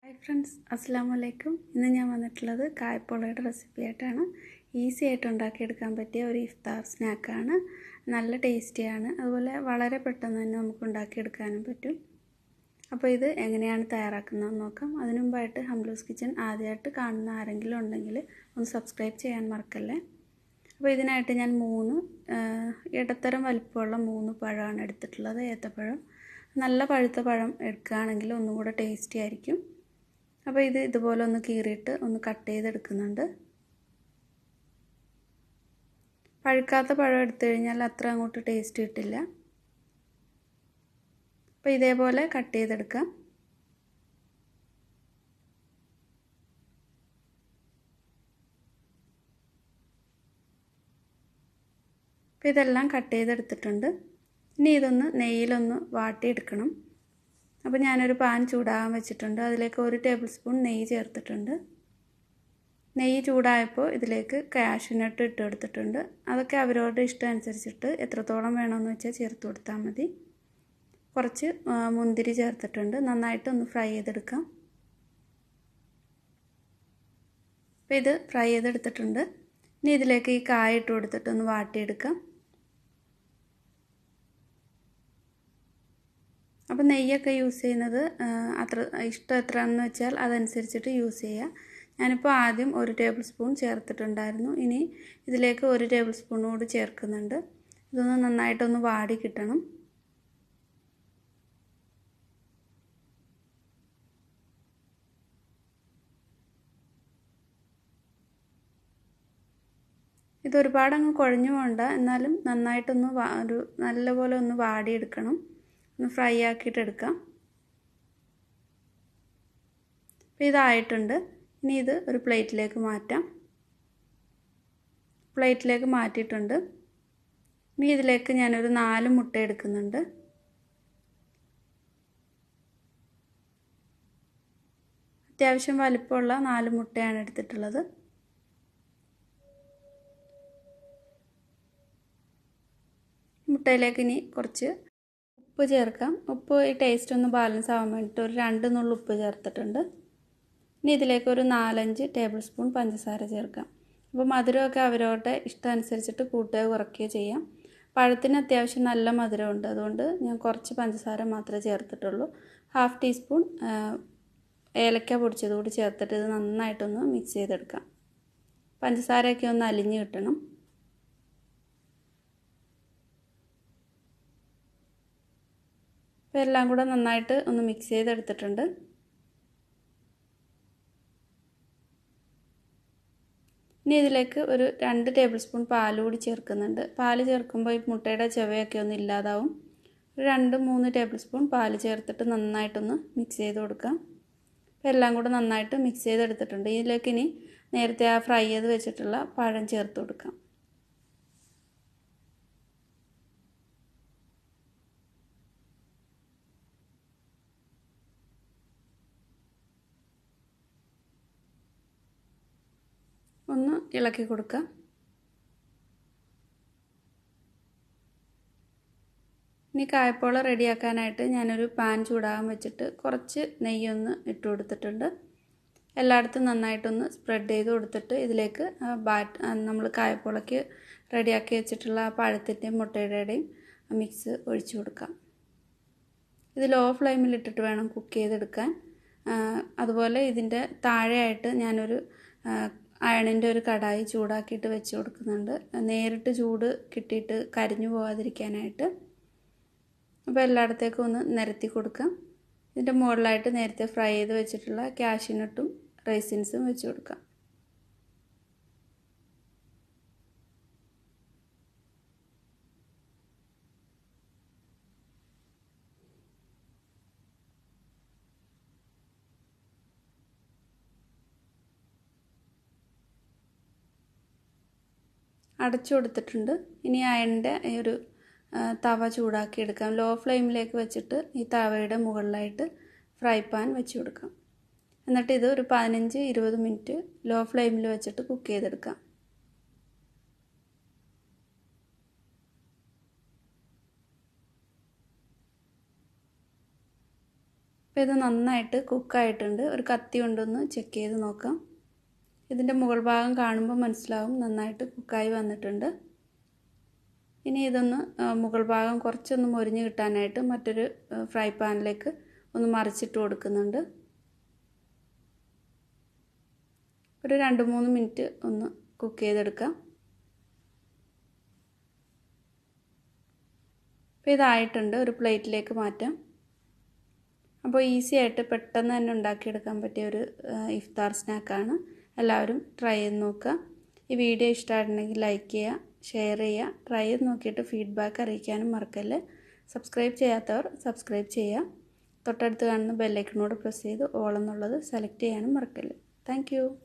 Hi friends, Assalamu alaikum. ഇന്ന് ഞാൻ വന്നിട്ടുള്ളത് കായ്പോളയുടെ റെസിപ്പി ആയിട്ടാണ്. ഈസി ആയിട്ട് ഉണ്ടാക്കിയെടുക്കാൻ പറ്റിയ ഒരു ഇഫ്താർ സ്നാക്കാണ്. നല്ല ടേസ്റ്റിയാണ്. അതുപോലെ വളരെ പെട്ടെന്ന് തന്നെ നമുക്ക് ഉണ്ടാക്കിയെടുക്കാനും പറ്റും. അപ്പോൾ ഇത് എങ്ങനെയാണ് തയ്യാറാക്കുന്നതെന്ന് നോക്കാം. അതിനു മുമ്പായിട്ട് ഹംലൂസ് കിച്ചൺ ആദ്യമായിട്ട് കാണുന്ന ആരെങ്കിലും ഉണ്ടെങ്കിൽ ഒന്ന് സബ്സ്ക്രൈബ് ചെയ്യാൻ മറക്കല്ലേ. അപ്പോൾ ഇതിനായിട്ട് ഞാൻ 3 ഇടത്തരം വലിപ്പമുള്ള 3 പഴമാണ് എടുത്തിട്ടുള്ളത്. ഏത്തപ്പഴം. നല്ല പഴുത്ത പഴം എടുക്കുകയാണെങ്കിൽ ഒന്നും കൂടെ ടേസ്റ്റി ആയിരിക്കും. അപ്പോൾ ഇത് ഇതുപോലെ ഒന്ന് കീറിയിട്ട് ഒന്ന് കട്ട് ചെയ്തെടുക്കുന്നുണ്ട്. പഴുക്കാത്ത പഴം എടുത്തു കഴിഞ്ഞാൽ അത്ര അങ്ങോട്ട് ടേസ്റ്റ് കിട്ടില്ല. അപ്പോൾ ഇതേപോലെ കട്ട് ചെയ്തെടുക്കാം. അപ്പോൾ ഇതെല്ലാം കട്ട് ചെയ്തെടുത്തിട്ടുണ്ട്. ഇനി ഇതൊന്ന് നെയ്യിലൊന്ന് വാട്ടിയെടുക്കണം. അപ്പോൾ ഞാനൊരു പാൻ ചൂടാകാൻ വെച്ചിട്ടുണ്ട്. അതിലേക്ക് 1 ടേബിൾ സ്പൂൺ നെയ്യ് ചേർത്തിട്ടുണ്ട്. നെയ്യ് ചൂടായപ്പോൾ ഇതിലേക്ക് കാഷ്യൂനട്ട് ഇട്ട് കൊടുത്തിട്ടുണ്ട്. അതൊക്കെ അവരവരുടെ ഇഷ്ടം അനുസരിച്ചിട്ട് എത്രത്തോളം വേണമെന്ന് വെച്ചാൽ ചേർത്ത് കൊടുത്താൽ മതി. കുറച്ച് മുന്തിരി ചേർത്തിട്ടുണ്ട്. നന്നായിട്ടൊന്ന് ഫ്രൈ ചെയ്തെടുക്കാം. അപ്പോൾ ഇത് ഫ്രൈ ചെയ്തെടുത്തിട്ടുണ്ട്. ഇനി ഇതിലേക്ക് ഈ കായ ഇട്ട് കൊടുത്തിട്ടൊന്ന് വാട്ടിയെടുക്കാം. അപ്പോൾ നെയ്യൊക്കെ യൂസ് ചെയ്യുന്നത് ഇഷ്ടം എത്രയാണെന്ന് വെച്ചാൽ അതനുസരിച്ചിട്ട് യൂസ് ചെയ്യുക. ഞാനിപ്പോൾ ആദ്യം 1 ടേബിൾ സ്പൂൺ ചേർത്തിട്ടുണ്ടായിരുന്നു. ഇനി ഇതിലേക്ക് 1 ടേബിൾ സ്പൂൺ കൂടി ചേർക്കുന്നുണ്ട്. ഇതൊന്ന് നന്നായിട്ടൊന്ന് വാടി കിട്ടണം. ഇതൊരുപാടങ്ങ് കുഴഞ്ഞു പോകണ്ട, എന്നാലും നന്നായിട്ടൊന്ന് നല്ലപോലെ ഒന്ന് വാടിയെടുക്കണം. ഒന്ന് ഫ്രൈ ആക്കിയിട്ട് എടുക്കാം. അപ്പോൾ ഇതായിട്ടുണ്ട്. ഇനി ഇത് ഒരു പ്ലേറ്റിലേക്ക് മാറ്റാം. പ്ലേറ്റിലേക്ക് മാറ്റിയിട്ടുണ്ട്. ഇനി ഇതിലേക്ക് ഞാനൊരു 4 മുട്ട എടുക്കുന്നുണ്ട്. അത്യാവശ്യം വലിപ്പമുള്ള 4 മുട്ടയാണ് എടുത്തിട്ടുള്ളത്. മുട്ടയിലേക്ക് ഇനി കുറച്ച് ഉപ്പ് ചേർക്കാം. ഉപ്പ് ഈ ടേസ്റ്റ് ഒന്ന് ബാലൻസ് ആവാൻ വേണ്ടിയിട്ട് ഒരു 2 നുള്ളു ഉപ്പ് ചേർത്തിട്ടുണ്ട്. ഇനി ഇതിലേക്ക് ഒരു 4-5 ടേബിൾ സ്പൂൺ പഞ്ചസാര ചേർക്കാം. അപ്പോൾ മധുരമൊക്കെ അവരവരുടെ ഇഷ്ടം അനുസരിച്ചിട്ട് കൂട്ടുകയോ കുറയ്ക്കുകയോ ചെയ്യാം. പഴത്തിന് അത്യാവശ്യം നല്ല മധുരമുണ്ട്, അതുകൊണ്ട് ഞാൻ കുറച്ച് പഞ്ചസാര മാത്രമേ ചേർത്തിട്ടുള്ളൂ. 1/2 ടീസ്പൂൺ ഏലക്ക പൊടിച്ചത് കൂടി ചേർത്തിട്ട് ഇത് നന്നായിട്ടൊന്ന് മിക്സ് ചെയ്തെടുക്കാം. പഞ്ചസാരയൊക്കെ ഒന്ന് അലിഞ്ഞ് കിട്ടണം. അപ്പോൾ എല്ലാം കൂടെ നന്നായിട്ട് ഒന്ന് മിക്സ് ചെയ്തെടുത്തിട്ടുണ്ട്. ഇനി ഇതിലേക്ക് ഒരു 2 ടേബിൾ സ്പൂൺ പാൽ കൂടി ചേർക്കുന്നുണ്ട്. പാൽ ചേർക്കുമ്പോൾ ഈ മുട്ടയുടെ ചവയൊക്കെ ഒന്ന് ഇല്ലാതാവും. ഒരു 2-3 ടേബിൾ സ്പൂൺ പാൽ ചേർത്തിട്ട് നന്നായിട്ടൊന്ന് മിക്സ് ചെയ്ത് കൊടുക്കാം. അപ്പോൾ എല്ലാം കൂടെ നന്നായിട്ട് മിക്സ് ചെയ്തെടുത്തിട്ടുണ്ട്. ഇതിലേക്ക് ഇനി നേരത്തെ ഫ്രൈ ചെയ്ത് വെച്ചിട്ടുള്ള പഴം ചേർത്ത് കൊടുക്കാം. ഒന്ന് ഇളക്കി കൊടുക്കാം. ഇനി കായ്പോള റെഡിയാക്കാനായിട്ട് ഞാനൊരു പാൻ ചൂടാകാൻ വെച്ചിട്ട് കുറച്ച് നെയ്യൊന്ന് ഇട്ട് കൊടുത്തിട്ടുണ്ട്. എല്ലായിടത്തും നന്നായിട്ടൊന്ന് സ്പ്രെഡ് ചെയ്ത് കൊടുത്തിട്ട് ഇതിലേക്ക് നമ്മൾ കായ്പോളയ്ക്ക് റെഡിയാക്കി വെച്ചിട്ടുള്ള പഴത്തിൻ്റെയും മുട്ടയുടെയും മിക്സ് ഒഴിച്ചു കൊടുക്കാം. ഇത് ലോ ഫ്ലെയിമിലിട്ടിട്ട് വേണം കുക്ക് ചെയ്തെടുക്കാൻ. അതുപോലെ ഇതിൻ്റെ താഴെയായിട്ട് ഞാനൊരു അയണിൻ്റെ ഒരു കടായി ചൂടാക്കിയിട്ട് വെച്ച് കൊടുക്കുന്നുണ്ട്. നേരിട്ട് ചൂട് കിട്ടിയിട്ട് കരിഞ്ഞു പോകാതിരിക്കാനായിട്ട്. അപ്പോൾ എല്ലായിടത്തേക്കും ഒന്ന് നിരത്തി കൊടുക്കാം. ഇതിൻ്റെ മുകളിലായിട്ട് നേരത്തെ ഫ്രൈ ചെയ്ത് വെച്ചിട്ടുള്ള കാഷ്യൂനട്ടും റൈസിൻസും വെച്ച് കൊടുക്കാം. അടച്ചു കൊടുത്തിട്ടുണ്ട്. ഇനി അയണിൻ്റെ ഒരു തവ ചൂടാക്കി എടുക്കാം. ലോ ഫ്ലെയിമിലേക്ക് വെച്ചിട്ട് ഈ തവയുടെ മുകളിലായിട്ട് ഫ്രൈ പാൻ വെച്ച് കൊടുക്കാം. എന്നിട്ട് ഇത് ഒരു 15-20 മിനിറ്റ് ലോ ഫ്ലെയിമിൽ വെച്ചിട്ട് കുക്ക് ചെയ്തെടുക്കാം. അപ്പോൾ ഇത് നന്നായിട്ട് കുക്കായിട്ടുണ്ട്. ഒരു കത്തി കൊണ്ടൊന്ന് ചെക്ക് ചെയ്ത് നോക്കാം. ഇതിൻ്റെ മുകൾ ഭാഗം കാണുമ്പോൾ മനസ്സിലാവും നന്നായിട്ട് കുക്കായി വന്നിട്ടുണ്ട്. ഇനി ഇതൊന്ന് മുകൾ ഭാഗം കുറച്ചൊന്ന് മൊരിഞ്ഞ് കിട്ടാനായിട്ട് മറ്റൊരു ഫ്രൈ പാനിലേക്ക് ഒന്ന് മറിച്ചിട്ട് കൊടുക്കുന്നുണ്ട്. ഒരു 2-3 മിനിറ്റ് ഒന്ന് കുക്ക് ചെയ്തെടുക്കാം. അപ്പോൾ ഇതായിട്ടുണ്ട്. ഒരു പ്ലേറ്റിലേക്ക് മാറ്റാം. അപ്പോൾ ഈസി ആയിട്ട് പെട്ടെന്ന് തന്നെ ഉണ്ടാക്കിയെടുക്കാൻ പറ്റിയ ഒരു ഇഫ്താർ സ്നാക്കാണ്. എല്ലാവരും ട്രൈ ചെയ്ത് നോക്കുക. ഈ വീഡിയോ ഇഷ്ടമായിട്ടുണ്ടെങ്കിൽ ലൈക്ക് ചെയ്യുക, ഷെയർ ചെയ്യുക, ട്രൈ ചെയ്ത് നോക്കിയിട്ട് ഫീഡ്ബാക്ക് അറിയിക്കാനും മറക്കല്ലേ. സബ്സ്ക്രൈബ് ചെയ്യാത്തവർ സബ്സ്ക്രൈബ് ചെയ്യുക. തൊട്ടടുത്ത് കാണുന്ന ബെല്ലൈക്കണോട് പ്രസ് ചെയ്ത് ഓൾ എന്നുള്ളത് സെലക്ട് ചെയ്യാനും മറക്കല്ലേ. താങ്ക്